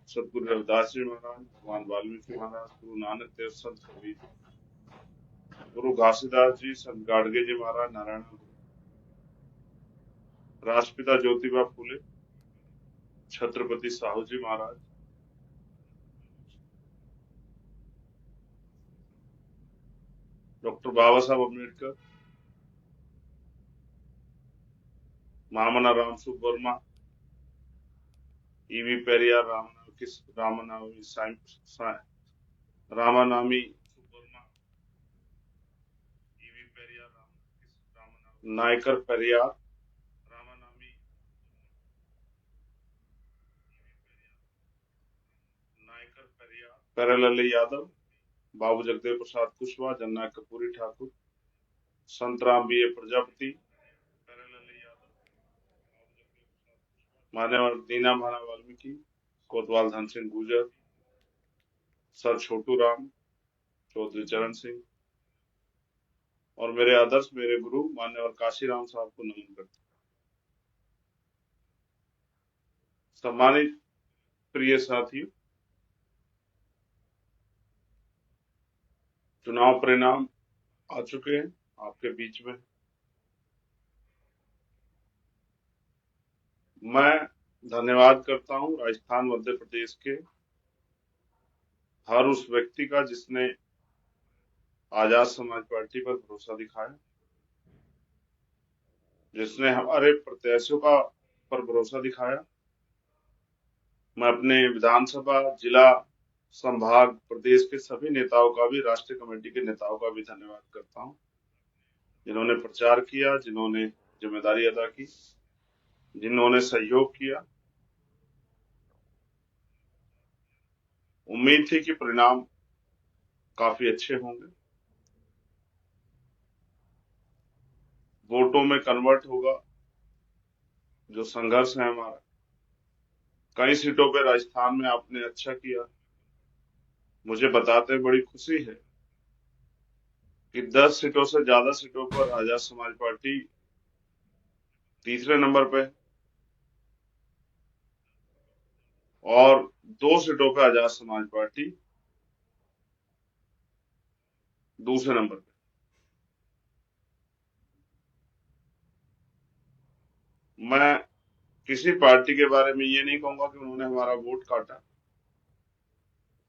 सतगुरु रविदास जी महाराज, भगवान वाल्मीकि महाराज, गुरु नानक देव, संत कबीर, गुरु घासीदास जी, संत गाडगे जी महाराज, नारायण गुरु, राष्ट्रपिता ज्योतिबा फूले, छत्रपति साहू जी महाराज, डॉक्टर बाबा Saheb Ambedkar, मामना Ram सुब्बर्मा, EV Periyar, रामानामी सुब्बर्मा, EV Periyar, Naikar Periyar, रामानामी, Naikar Periyar, Pyarelal Yadav, बाबू जगदेव प्रसाद कुशवाहा, जननायक कपूरी ठाकुर, संत Ram B ए प्रजापति, मान्यवर दीना भाना वाल्मीकि, कोतवाल धन सिंह गुर्जर, सर छोटू राम, चौधरी चरण सिंह और मेरे आदर्श, मेरे गुरु मान्यवर काशीराम साहब को नमन करता हूं। सम्मानित प्रिय साथियों, चुनाव परिणाम आ चुके हैं आपके बीच में। मैं धन्यवाद करता हूं राजस्थान मध्य प्रदेश के हर उस व्यक्ति का जिसने आजाद समाज पार्टी पर भरोसा दिखाया, जिसने हमारे प्रत्याशियों का पर भरोसा दिखाया। मैं अपने विधानसभा, जिला, संभाग, प्रदेश के सभी नेताओं का भी, राष्ट्रीय कमेटी के नेताओं का भी धन्यवाद करता हूं, जिन्होंने प्रचार किया, जिन्होंने जिम्मेदारी अदा की, जिन्होंने सहयोग किया। उम्मीद थी कि परिणाम काफी अच्छे होंगे, वोटों में कन्वर्ट होगा। जो संघर्ष है हमारा, कई सीटों पे राजस्थान में आपने अच्छा किया, मुझे बताते बड़ी खुशी है कि 10 सीटों से ज्यादा सीटों पर आजाद समाज पार्टी तीसरे नंबर पे और 2 सीटों पे आजाद समाज पार्टी दूसरे नंबर पे। मैं किसी पार्टी के बारे में ये नहीं कहूंगा कि उन्होंने हमारा वोट काटा।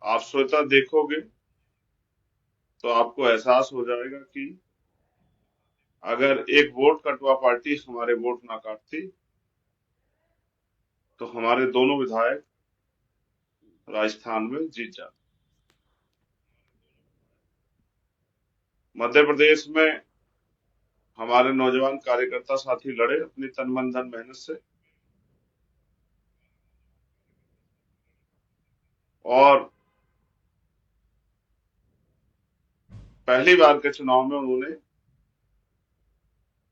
आप स्वतः देखोगे तो आपको एहसास हो जाएगा कि अगर एक वोट कटवा पार्टी हमारे वोट ना काटती तो हमारे दोनों विधायक राजस्थान में जीत जाते। मध्य प्रदेश में हमारे नौजवान कार्यकर्ता साथी लड़े अपनी तन मन धन मेहनत से, और पहली बार के चुनाव में उन्होंने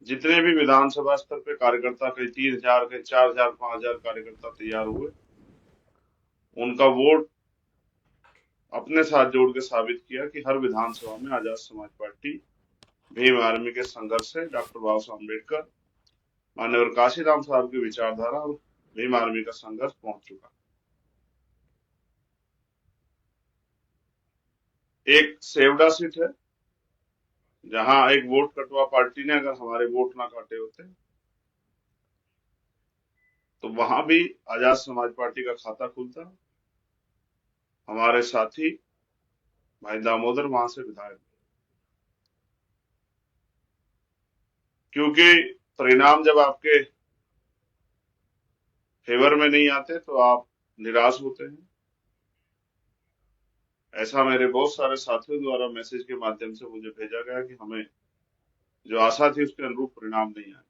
जितने भी विधानसभा स्तर पे कार्यकर्ता, कई 3,000, कई 4,000, 5,000 कार्यकर्ता तैयार हुए, उनका वोट अपने साथ जोड़ के साबित किया कि हर विधानसभा में आजाद समाज पार्टी, भीम आर्मी के संघर्ष से, डॉक्टर बाबा साहब अम्बेडकर, मान्यवर काशीराम साहब की विचारधारा और भीम आर्मी का संघर्ष पहुंच चुका। एक सेवडा सीट है जहां एक वोट कटवा पार्टी ने अगर हमारे वोट ना काटे होते तो वहां भी आजाद समाज पार्टी का खाता खुलता। हमारे साथी भाई दामोदर वहां से विधायक, क्योंकि परिणाम जब आपके फेवर में नहीं आते तो आप निराश होते हैं। ऐसा मेरे बहुत सारे साथियों द्वारा मैसेज के माध्यम से मुझे भेजा गया कि हमें जो आशा थी उसके अनुरूप परिणाम नहीं आए।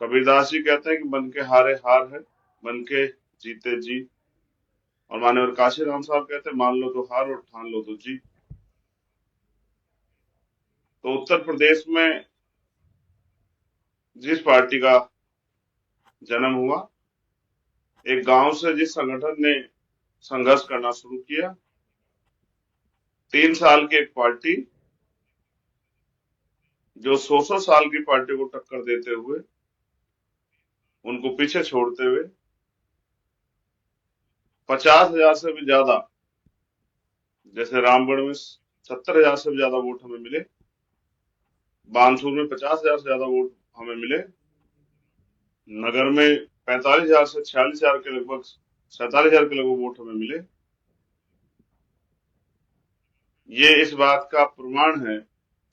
कबीरदास जी कहते हैं कि मन के हारे हार है, मन के जीते जीत, और मान्यवर काशीराम साहब कहते हैं मान लो तो हार और ठान लो तो जीत। तो उत्तर प्रदेश में जिस पार्टी का जन्म हुआ, एक गांव से जिस संगठन ने संघर्ष करना शुरू किया, 3 साल की एक पार्टी जो 100 साल की पार्टी को टक्कर देते हुए, उनको पीछे छोड़ते हुए 50,000 से भी ज्यादा, जैसे रामगढ़ में 70,000 से भी ज्यादा वोट हमें मिले, बानसूर में 50,000 से ज्यादा वोट हमें मिले, नगर में 45,000 से 46,000 के लगभग, 47,000 के लगभग वोट हमें मिले। ये इस बात का प्रमाण है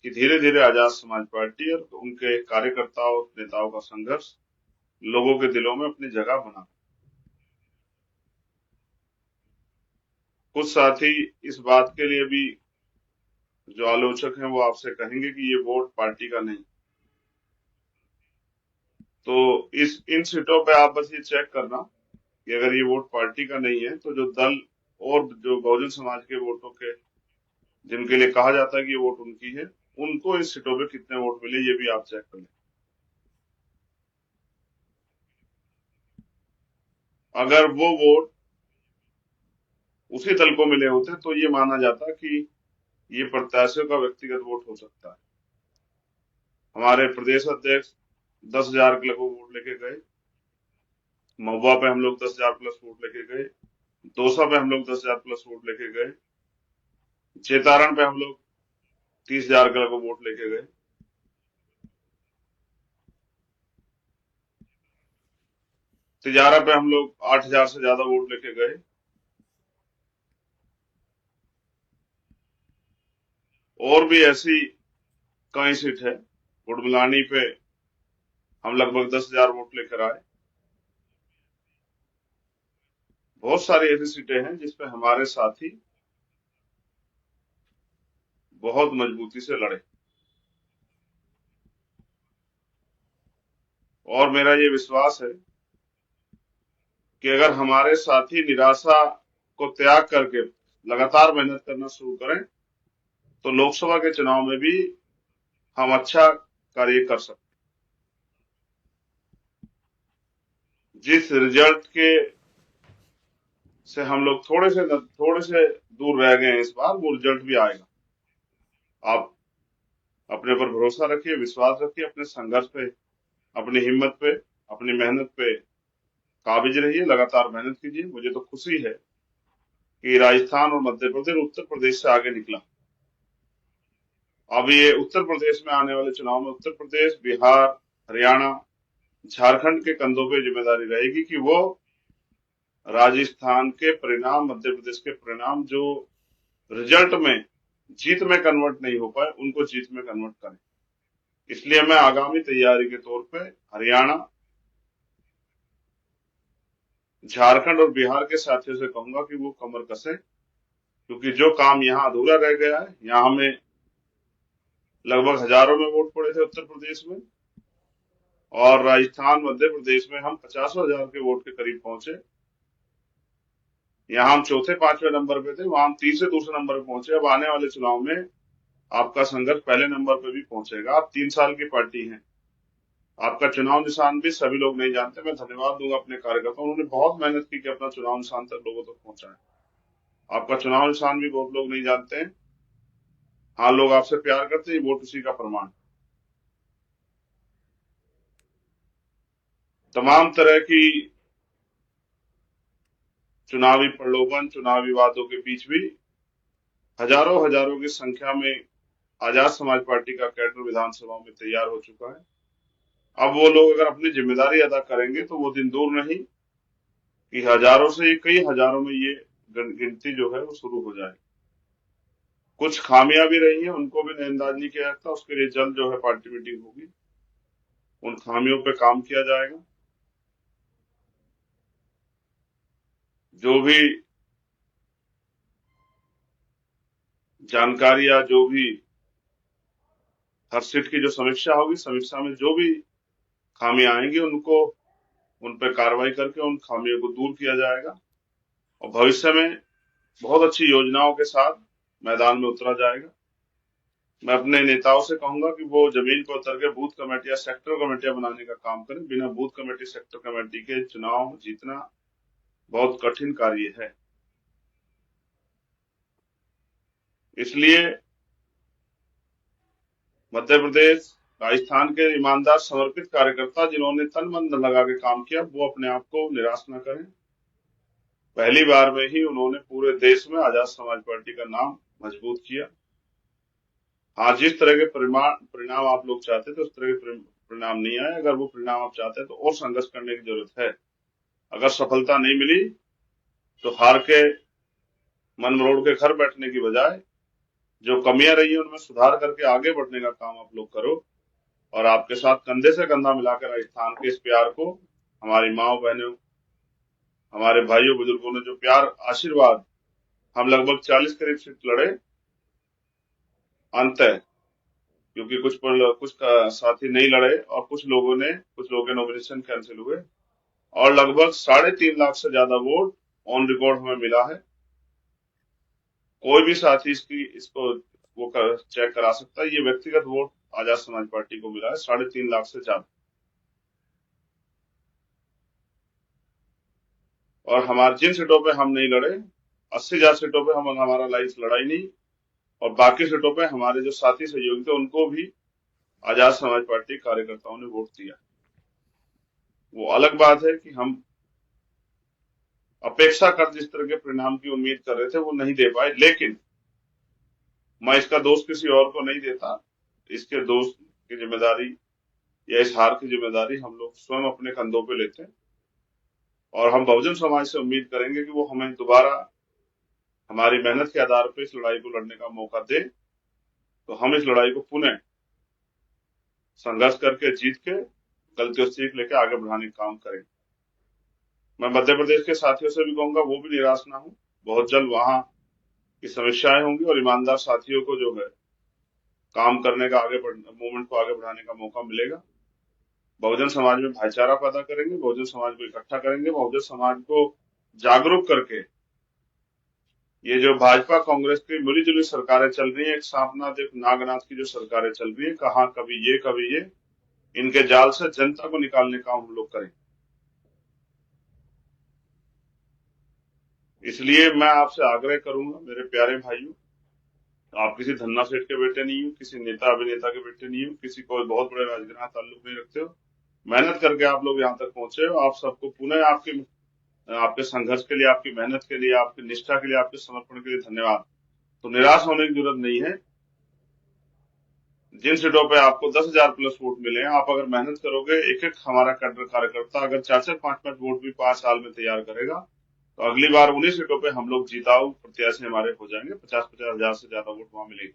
कि धीरे धीरे आजाद समाज पार्टी और उनके कार्यकर्ताओं नेताओं का संघर्ष लोगों के दिलों में अपनी जगह बना। कुछ साथी इस बात के लिए भी जो आलोचक हैं वो आपसे कहेंगे कि ये वोट पार्टी का नहीं, तो इन सीटों पे आप बस ये चेक करना कि अगर ये वोट पार्टी का नहीं है तो जो दल और जो बहुजन समाज के वोटों के जिनके लिए कहा जाता है कि ये वोट उनकी है, उनको इस सीटों पे कितने वोट मिले ये भी आप चेक कर लें। अगर वो वोट उसी दल को मिले होते तो ये माना जाता कि ये प्रत्याशियों का व्यक्तिगत वोट हो सकता है। हमारे प्रदेश अध्यक्ष 10,000 के लगभग वोट लेके गए, महुआ पे हम लोग 10,000 प्लस वोट लेके गए, दौसा पे हम लोग 10,000 प्लस वोट लेके गए, चेतारण पे हम लोग 30,000 के लगभग वोट लेके गए, तिजारा पे हम लोग 8,000 से ज्यादा वोट लेके गए, और भी ऐसी कई सीट है। गुड़मलानी पे हम लगभग 10,000 वोट लेकर आए। बहुत सारी ऐसी सीटें हैं जिसपे हमारे साथी बहुत मजबूती से लड़े, और मेरा ये विश्वास है कि अगर हमारे साथी निराशा को त्याग करके लगातार मेहनत करना शुरू करें तो लोकसभा के चुनाव में भी हम अच्छा कार्य कर सकते। जिस रिजल्ट के से हम लोग थोड़े से दूर रह गए हैं इस बार, वो रिजल्ट भी आएगा। आप अपने पर भरोसा रखिए, विश्वास रखिए, अपने संघर्ष पे, अपनी हिम्मत पे, अपनी मेहनत पे काबिज रहिए, लगातार मेहनत कीजिए। मुझे तो खुशी है कि राजस्थान और मध्य प्रदेश उत्तर प्रदेश से आगे निकला। अब ये उत्तर प्रदेश में आने वाले चुनाव में उत्तर प्रदेश, बिहार, हरियाणा, झारखंड के कंधों पे जिम्मेदारी रहेगी कि वो राजस्थान के परिणाम, मध्य प्रदेश के परिणाम जो रिजल्ट में जीत में कन्वर्ट नहीं हो पाए, उनको जीत में कन्वर्ट करें। इसलिए मैं आगामी तैयारी के तौर पे हरियाणा, झारखंड और बिहार के साथियों से कहूंगा कि वो कमर कसे, क्योंकि जो काम यहाँ अधूरा रह गया है, यहाँ हमें लगभग हजारों में वोट पड़े थे उत्तर प्रदेश में, और राजस्थान, मध्य प्रदेश में हम 50,000 के वोट के करीब पहुंचे। यहाँ हम चौथे पांचवें नंबर पे थे, वहां हम तीसरे दूसरे नंबर पे पहुंचे। अब आने वाले चुनाव में आपका संघर्ष पहले नंबर पे भी पहुंचेगा। आप 3 साल की पार्टी हैं, आपका चुनाव निशान भी सभी लोग नहीं जानते। मैं धन्यवाद दूंगा अपने कार्यकर्ताओं, उन्होंने बहुत मेहनत की कि अपना चुनाव निशान तक लोगों तक पहुंचाए। आपका चुनाव निशान भी बहुत लोग नहीं जानते हैं। हाँ, लोग आपसे प्यार करते हैं, वोट उसी का प्रमाण। तमाम तरह की चुनावी प्रलोभन, चुनावी वादों के बीच भी हजारों हजारों की संख्या में आजाद समाज पार्टी का कैडर विधानसभा में तैयार हो चुका है। अब वो लोग अगर अपनी जिम्मेदारी अदा करेंगे तो वो दिन दूर नहीं कि हजारों से कई हजारों में ये गिनती जो है वो शुरू हो जाए। कुछ खामियां भी रही हैं, उनको भी नजरअंदाज नहीं किया जाता। उसके लिए जल्द जो है पार्टी मीटिंग होगी, उन खामियों पे काम किया जाएगा। जो भी जानकारी या जो भी हर सीट की जो समीक्षा होगी, समीक्षा में जो भी खामियां आएंगी उनको, उन पर कार्रवाई करके उन खामियों को दूर किया जाएगा, और भविष्य में बहुत अच्छी योजनाओं के साथ मैदान में उतरा जाएगा। मैं अपने नेताओं से कहूंगा कि वो जमीन पर उतर के बूथ कमेटियां, सेक्टर कमेटियां बनाने का काम करें। बिना बूथ कमेटी, सेक्टर कमेटी के चुनाव जीतना बहुत कठिन कार्य है। इसलिए मध्य प्रदेश, राजस्थान के ईमानदार समर्पित कार्यकर्ता जिन्होंने तन मन लगा के काम किया, वो अपने आप को निराश न करें। पहली बार में ही उन्होंने पूरे देश में आजाद समाज पार्टी का नाम मजबूत किया। हाँ, जिस तरह के परिणाम आप लोग चाहते थे उस तरह के परिणाम नहीं आए। अगर वो परिणाम आप चाहते हैं तो और संघर्ष करने की जरूरत है। अगर सफलता नहीं मिली तो हार के मन मरोड़ के घर बैठने की बजाय जो कमियां रही है उनमें सुधार करके आगे बढ़ने का काम आप लोग करो। और आपके साथ कंधे से कंधा मिलाकर राजस्थान के इस प्यार को, हमारी माओ बहनों, हमारे भाइयों बुजुर्गों ने जो प्यार आशीर्वाद, हम लगभग 40 करीब सीट लड़े अंत है, क्योंकि कुछ साथी नहीं लड़े और कुछ लोगों के नॉमिनेशन कैंसिल हुए, और लगभग 3.5 लाख से ज्यादा वोट ऑन रिकॉर्ड हमें मिला है। कोई भी साथी इसको वो चेक करा सकता है। ये व्यक्तिगत वोट आजाद समाज पार्टी को मिला है 3.5 लाख से ज्यादा। और हमारे जिन सीटों पे हम नहीं लड़े, 80,000 सीटों पे हमारा लाइफ लड़ाई नहीं, और बाकी सीटों पे हमारे जो साथी सहयोगी थे उनको भी आजाद समाज पार्टी कार्यकर्ताओं ने वोट दिया। वो अलग बात है कि हम अपेक्षाकृत जिस तरह के परिणाम की उम्मीद कर रहे थे वो नहीं दे पाए, लेकिन मैं इसका दोष किसी और को नहीं देता। इसके दोष की जिम्मेदारी या इस हार की जिम्मेदारी हम लोग स्वयं अपने कंधों पे लेते हैं, और हम बहुजन समाज से उम्मीद करेंगे कि वो हमें दोबारा हमारी मेहनत के आधार पर इस लड़ाई को लड़ने का मौका दे, तो हम इस लड़ाई को पुनः संघर्ष करके जीत के गलतियों से सीख लेके आगे बढ़ाने का काम करें। मैं मध्य प्रदेश के साथियों से भी कहूंगा वो भी निराश ना हो। बहुत जल्द वहां की समस्याएं होंगी और ईमानदार साथियों को जो है काम करने का मूवमेंट को आगे बढ़ाने का मौका मिलेगा। बहुजन समाज में भाईचारा पैदा करेंगे, बहुजन समाज को इकट्ठा करेंगे, बहुजन समाज को जागरूक करके ये जो भाजपा कांग्रेस की मिलीजुली सरकारें चल रही है, एक सांपनाथ एक नागनाथ की जो सरकारें चल रही है, कहाँ कभी ये इनके जाल से जनता को निकालने का हम लोग करें। इसलिए मैं आपसे आग्रह करूंगा मेरे प्यारे भाइयों, आप किसी धन्ना सेठ के बेटे नहीं हो, किसी नेता अभिनेता के बेटे नहीं हो, किसी कोई बहुत बड़े राजघराना ताल्लुक नहीं रखते हो। मेहनत करके आप लोग यहाँ तक पहुंचे हो। आप सबको पुनः आपके संघर्ष के लिए, आपकी मेहनत के लिए, आपकी निष्ठा के लिए, आपके समर्पण के लिए धन्यवाद। तो निराश होने की जरूरत नहीं है। जिन सीटों पे आपको 10,000 प्लस वोट मिले हैं, आप अगर मेहनत करोगे, एक एक हमारा कार्यकर्ता अगर 4-4, 5-5 वोट भी 5 साल में तैयार करेगा, तो अगली बार उन्हीं सीटों पे हम लोग जिताऊ प्रत्याशी हमारे हो जाएंगे। 50-50 हजार से ज्यादा वोट वहां मिलेगी।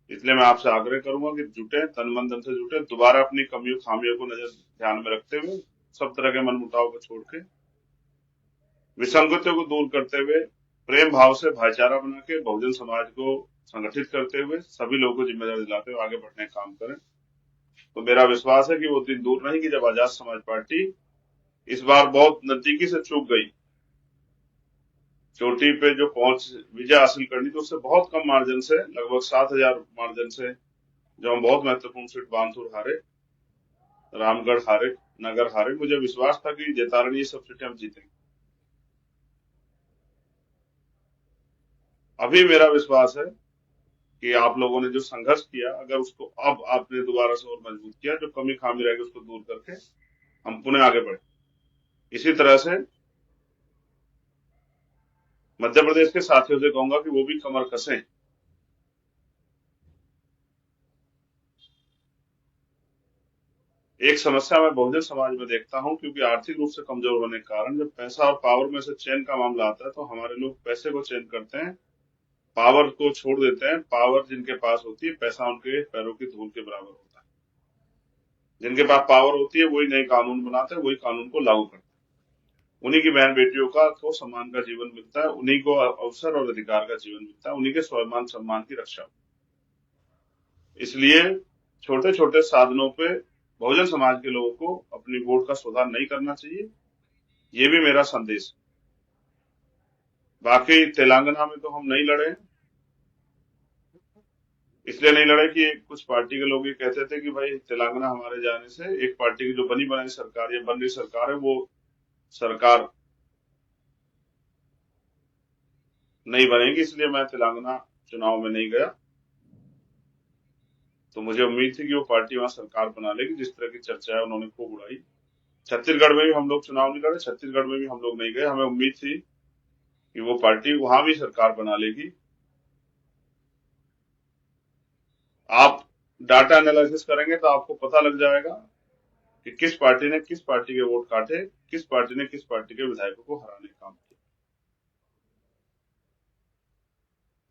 इसलिए मैं आपसे आग्रह करूंगा कि जुटे, तन मन धन से जुटे, दोबारा अपनी कमियों खामियों को ध्यान में रखते हुए, सब तरह के मनमुटाव को छोड़ के, विसंगतियों को दूर करते हुए, प्रेम भाव से भाईचारा बना के बहुजन समाज को संगठित करते हुए, सभी लोगों को जिम्मेदारी दिलाते हुए आगे बढ़ने का काम करें। तो मेरा विश्वास है कि वो दिन दूर नहीं कि जब आजाद समाज पार्टी इस बार बहुत नजदीकी से चूक गई, चोटी पे जो विजय हासिल करनी थी उससे बहुत कम मार्जिन से, लगभग 7,000 मार्जिन से, जो हम बहुत महत्वपूर्ण सीट बानसूर हारे, रामगढ़ हारे, नगर हारे, मुझे विश्वास था कि जैतारण ये सब सीटें हम जीतेंगे। अभी मेरा विश्वास है कि आप लोगों ने जो संघर्ष किया, अगर उसको अब आपने दोबारा से और मजबूत किया, जो कमी खामी रहेगी उसको दूर करके हम पुनः आगे बढ़े। इसी तरह से मध्य प्रदेश के साथियों से कहूंगा कि वो भी कमर कसें। एक समस्या मैं बहुजन समाज में देखता हूं, क्योंकि आर्थिक रूप से कमजोर होने के कारण जब पैसा और पावर में से चयन का मामला आता है तो हमारे लोग पैसे को चयन करते हैं, पावर को छोड़ देते हैं। पावर जिनके पास होती है, पैसा उनके पैरों की धूल के बराबर होता है। जिनके पास पावर होती है वही नए कानून बनाते हैं, वही कानून को लागू करते हैं। उन्हीं की बहन बेटियों को सम्मान का जीवन मिलता है, उन्हीं को अवसर और अधिकार का जीवन मिलता है, उन्हीं के स्वाभिमान सम्मान की रक्षा। इसलिए छोटे छोटे साधनों पे बहुजन समाज के लोगों को अपनी वोट का सुधार नहीं करना चाहिए, ये भी मेरा संदेश। बाकी तेलंगाना में तो हम नहीं लड़े, इसलिए नहीं लड़े कि कुछ पार्टी के लोग ये कहते थे कि भाई तेलंगाना हमारे जाने से एक पार्टी की जो बनी बनाई सरकार या बन रही सरकार है वो सरकार नहीं बनेगी, इसलिए मैं तेलंगाना चुनाव में नहीं गया। तो मुझे उम्मीद थी कि वो पार्टी वहां सरकार बना लेगी, जिस तरह की चर्चा है उन्होंने खूब उड़ाई। छत्तीसगढ़ में भी हम लोग चुनाव नहीं लड़े, छत्तीसगढ़ में भी हम लोग नहीं गए। हमें उम्मीद थी कि वो पार्टी वहां भी सरकार बना लेगी। आप डाटा एनालिसिस करेंगे तो आपको पता लग जाएगा कि किस पार्टी ने किस पार्टी के वोट काटे, किस पार्टी ने किस पार्टी के विधायकों को हराने का काम किया।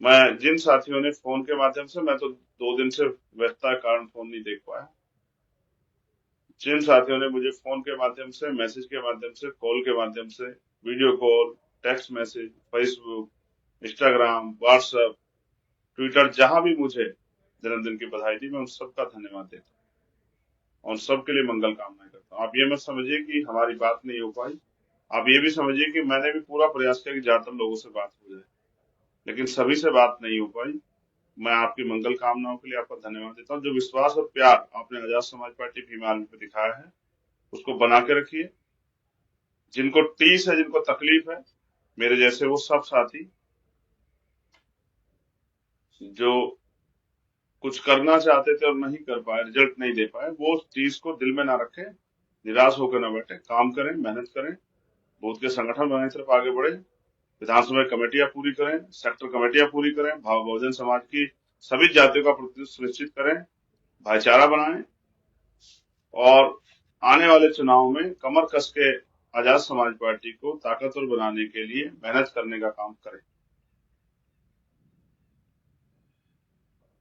मैं जिन साथियों ने फोन के माध्यम से, मैं तो 2 दिन से व्यस्तता के कारण फोन नहीं देख पाया, जिन साथियों ने मुझे फोन के माध्यम से, मैसेज के माध्यम से, कॉल के माध्यम से, video call, text message, Facebook, Instagram, WhatsApp, Twitter, जहां भी मुझे जन्मदिन की बधाई दी, मैं उन सबका धन्यवाद देता हूँ और सबके लिए मंगल कामनाएं करता हूँ। आप ये मत समझिए कि हमारी बात नहीं हो पाई, आप ये भी समझिए कि मैंने भी पूरा प्रयास किया कि ज्यादातर लोगों से बात हो जाए, लेकिन सभी से बात नहीं हो पाई। मैं आपकी मंगल कामनाओं के लिए आपका धन्यवाद देता हूँ। जो विश्वास और प्यार आपने आजाद समाज पार्टी भीम आर्मी पे दिखाया है, उसको बना के रखिए। जिनको टीस है, जिनको तकलीफ है, मेरे जैसे वो सब साथी जो कुछ करना चाहते थे और नहीं कर पाए, रिजल्ट नहीं दे पाए, वो उस चीज को दिल में ना रखें, निराश होकर ना बैठे, काम करें, मेहनत करें, बूथ के संगठन बनाने की तरफ आगे बढ़े, विधानसभा कमेटियां पूरी करें, सेक्टर कमेटियां पूरी करें, बहुजन समाज की सभी जातियों का प्रतिनिधित्व सुनिश्चित करें, भाईचारा बनाएं और आने वाले चुनाव में कमर कस के आजाद समाज पार्टी को ताकतवर बनाने के लिए मेहनत करने का काम करें।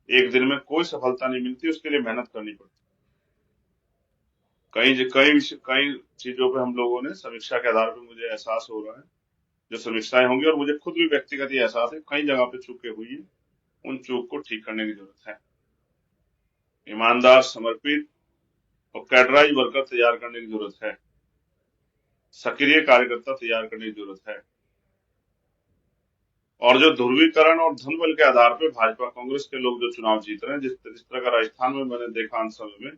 एक दिन में कोई सफलता नहीं मिलती, उसके लिए मेहनत करनी पड़ती। कई चीजों पे हम लोगों ने समीक्षा के आधार पर, मुझे एहसास हो रहा है, जो समीक्षाएं होंगी, और मुझे खुद भी व्यक्तिगत ये एहसास है, कई जगह पे चूकें हुई है, उन चूक को ठीक करने की जरूरत है। ईमानदार, समर्पित और कैडराइज वर्कर तैयार करने की जरूरत है, सक्रिय कार्यकर्ता तैयार करने की जरूरत है। और जो ध्रुवीकरण और धन बल के आधार पर भाजपा कांग्रेस के लोग जो चुनाव जीत रहे हैं, जिस तरह का राजस्थान में मैंने देखा अंत समय में,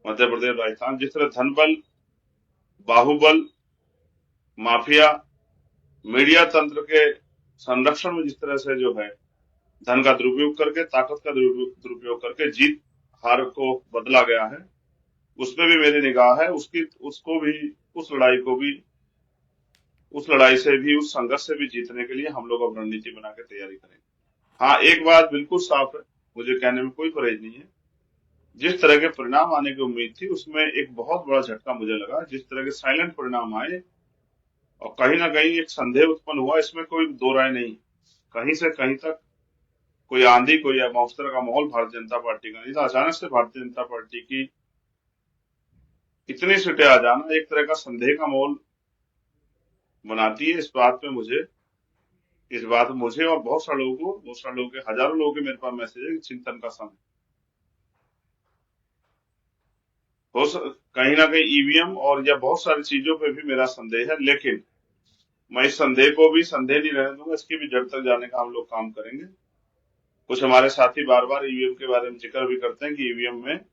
मध्य प्रदेश, राजस्थान, जिस तरह धन बल, बाहुबल, माफिया, मीडिया तंत्र के संरक्षण में जिस तरह से जो है धन का दुरुपयोग करके, ताकत का दुरुपयोग करके जीत हार को बदला गया है, उसमें भी मेरी निगाह है। उसको भी, उस लड़ाई से भी, उस संघर्ष से भी जीतने के लिए हम लोग अब रणनीति बना के तैयारी करेंगे। हाँ, एक बात बिल्कुल साफ है, मुझे कहने में कोई परहेज नहीं है, जिस तरह के परिणाम आने की उम्मीद थी, उसमें एक बहुत बड़ा झटका मुझे लगा। जिस तरह के साइलेंट परिणाम आए और कहीं ना कहीं एक संदेह उत्पन्न हुआ, इसमें कोई दो राय नहीं। कहीं से कहीं तक कोई आंधी, कोई उस तरह का माहौल भारतीय जनता पार्टी का नहीं था। अचानक से भारतीय जनता पार्टी की इतनी सीटें आ जाना एक तरह का संदेह का माहौल बनाती है। इस बात में मुझे और बहुत सारे लोगों के, हजारों लोगों के मेरे पास मैसेज है कि चिंतन का समय हो, कहीं ना कहीं ईवीएम और या बहुत सारी चीजों पे भी मेरा संदेह है, लेकिन मैं इस संदेह को भी संदेह नहीं रहने दूंगा। इसकी भी जड़ तक जाने का हम लोग काम करेंगे। कुछ हमारे साथी बार बार ईवीएम के बारे में जिक्र भी करते हैं कि ईवीएम में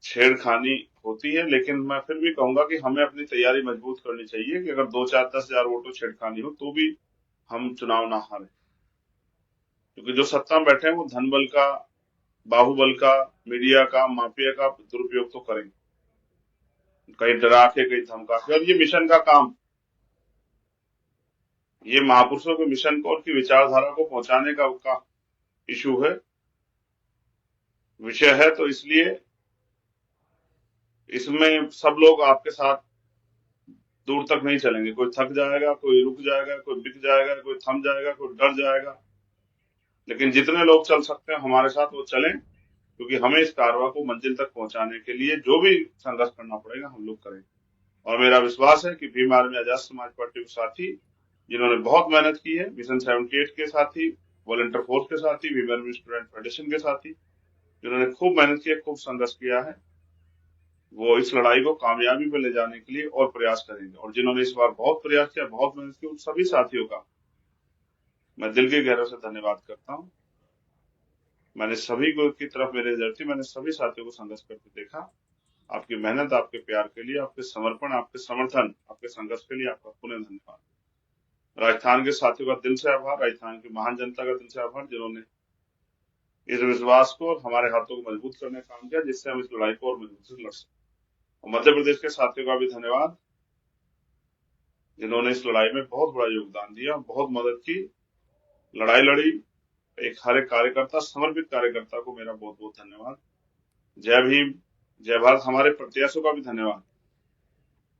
छेड़खानी होती है, लेकिन मैं फिर भी कहूंगा कि हमें अपनी तैयारी मजबूत करनी चाहिए कि अगर 2, 4, 10,000 वोटों छेड़खानी हो तो भी हम चुनाव ना हारें, क्योंकि जो सत्ता में बैठे हैं वो धन बल का, बाहुबल का, मीडिया का, माफिया का दुरुपयोग तो करेंगे, कहीं डरा के, कहीं धमका के। और ये मिशन का काम, ये महापुरुषों के मिशन को, उनकी विचारधारा को पहुंचाने का इशू है, विषय है, तो इसलिए इसमें सब लोग आपके साथ दूर तक नहीं चलेंगे। कोई थक जाएगा, कोई रुक जाएगा, कोई बिक जाएगा, कोई थम जाएगा, कोई डर जाएगा, लेकिन जितने लोग चल सकते हैं हमारे साथ वो चलें, क्योंकि हमें इस कारवा को मंजिल तक पहुंचाने के लिए जो भी संघर्ष करना पड़ेगा हम लोग करेंगे। और मेरा विश्वास है कि भीम आर्मी आजाद समाज पार्टी के साथी जिन्होंने बहुत मेहनत की है, मिशन 78 के साथी, वॉलंटियर फोर्स के साथी, भीम आर्मी स्टूडेंट फेडरेशन के साथी, जिन्होंने खूब मेहनत की है, खूब संघर्ष किया है, वो इस लड़ाई को कामयाबी पर ले जाने के लिए और प्रयास करेंगे। और जिन्होंने इस बार बहुत प्रयास किया, बहुत मेहनत की, उन सभी साथियों का मैं दिल के गहरे से धन्यवाद करता हूँ। मैंने सभी को की तरफ मेरे नजर थी, मैंने सभी साथियों को संघर्ष करते देखा। आपकी मेहनत, आपके प्यार के लिए, आपके समर्पण, आपके समर्थन, आपके संघर्ष के लिए आपका पुनः धन्यवाद। राजस्थान के साथियों का दिल से आभार, राजस्थान की महान जनता का दिल से आभार, जिन्होंने इस विश्वास को और हमारे हाथों को मजबूत करने का काम किया, जिससे हम इस लड़ाई को और मजबूती से लड़ सकें। और मध्य प्रदेश के साथियों का भी धन्यवाद, जिन्होंने इस लड़ाई में बहुत बड़ा योगदान दिया, बहुत मदद की, लड़ाई लड़ी। हर एक कार्यकर्ता, समर्पित कार्यकर्ता को मेरा बहुत बहुत धन्यवाद। जय भीम, जय भारत। हमारे प्रत्याशियों का भी धन्यवाद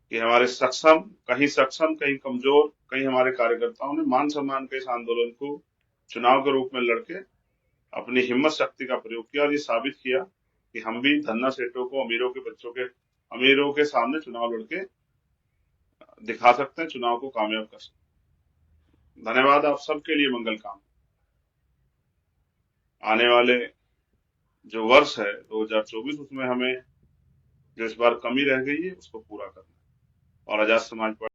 कि हमारे सक्षम कहीं कमजोर, कहीं हमारे कार्यकर्ताओं ने मान सम्मान के इस आंदोलन को चुनाव के रूप में लड़के अपनी हिम्मत शक्ति का प्रयोग किया और ये साबित किया कि हम भी धन्ना सेठों को, अमीरों के सामने चुनाव लड़के दिखा सकते हैं, चुनाव को कामयाब कर सकते हैं। धन्यवाद आप सबके लिए। मंगल काम। आने वाले जो वर्ष है 2024, उसमें हमें जो इस बार कमी रह गई है उसको पूरा करना है और आजाद समाज पार्टी